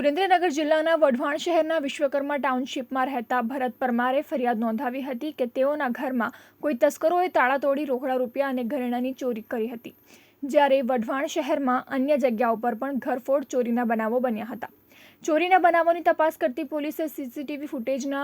સુરેન્દ્રનગર જિલ્લાના વઢવાણ શહેરના વિશ્વકર્મા ટાઉનશીપમાં રહેતા ભરત પરમારે ફરિયાદ નોંધાવી હતી કે તેઓના ઘરમાં કોઈ તસ્કરોએ તાળા તોડી રોકડા રૂપિયા અને ઘરેણાંની ચોરી કરી હતી, જ્યારે વઢવાણ શહેરમાં અન્ય જગ્યાઓ પર પણ ઘરફોડ ચોરીના બનાવો બન્યા હતા। ચોરીના બનાવોની તપાસ કરતી પોલીસે સીસીટીવી ફૂટેજના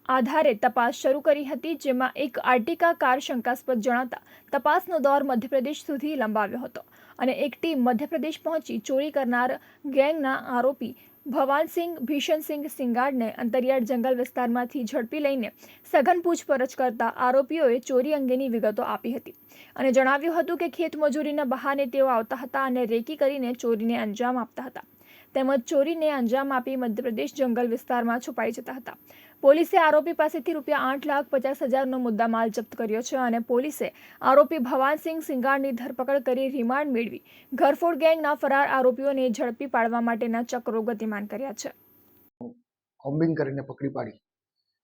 આધારે તપાસ શરૂ કરી હતી, જેમાં એક આર્ટિકા કાર શંકાસ્પદ જણાતા તપાસનો દોર મધ્યપ્રદેશ સુધી લંબાવ્યો હતો અને એક ટીમ મધ્યપ્રદેશ પહોંચી ચોરી કરનાર ગેંગના આરોપી ભવાનસિંહ ભીષણસિંહ સિંગાડને અંતરિયાળ જંગલ વિસ્તારમાંથી ઝડપી લઈને સઘન પૂછપરછ કરતા આરોપીઓએ ચોરી અંગેની વિગતો આપી હતી અને જણાવ્યું હતું કે ખેતમજૂરીના બહાને તેઓ આવતા હતા અને રેકી કરીને ચોરીને અંજામ આપતા હતા, તેમજ ચોરીને અંજામ આપી મધ્યપ્રદેશ જંગલ વિસ્તારમાં છુપાઈ જતા હતા। પોલીસે આરોપી પાસેથી ₹8,50,000નો મુદ્દામાલ જપ્ત કર્યો છે અને પોલીસે આરોપી ભવાનસિંહ સિંગાડની ધરપકડ કરી રિમાન્ડ મેળવી ઘરફોડ ગેંગના ફરાર આરોપીઓને ઝડપી પાડવા માટેના ચક્રો ગતિમાન કર્યા છે। કોમ્બિંગ કરીને પકડી પાડી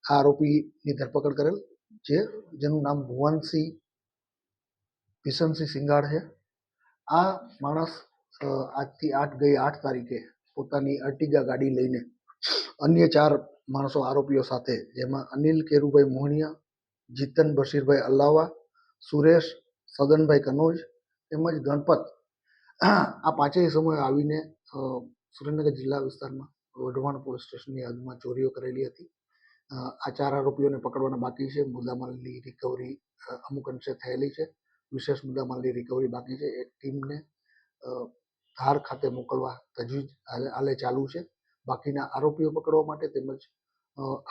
આ આરોપીની ધરપકડ કરેલ છે, જેનું નામ ભુવનસિંહ ભીષણસિંહ સિંગાડ છે। આ માણસ આજથી 8 તારીખે પોતાની અર્ટિગા ગાડી લઈને અન્ય 4 માણસો આરોપીઓ સાથે, જેમાં અનિલ કેરુભાઈ મોહણિયા, જીતન બશીરભાઈ અલ્લાવા, સુરેશ સદનભાઈ કનોજ તેમજ ગણપત, આ પાંચેય સમયે આવીને સુરેન્દ્રનગર જિલ્લા વિસ્તારમાં વઢવાણ પોલીસ સ્ટેશનની હદમાં ચોરીઓ કરેલી હતી। આ 4 આરોપીઓને પકડવાના બાકી છે। મુદ્દામાલની રિકવરી અમુક અંશે થયેલી છે, વિશેષ મુદ્દામાલની રિકવરી બાકી છે। એક ટીમને ધાર ખાતે મોકલવા તજવીજ હાલે ચાલુ છે। બાકીના આરોપીઓ પકડવા માટે તેમજ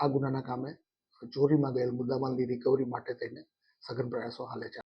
આ ગુનાના કામે ચોરીમાં ગયેલ મુદ્દામાલની રિકવરી માટે થઈને સઘન પ્રયાસો હાલે ચાલુ છે।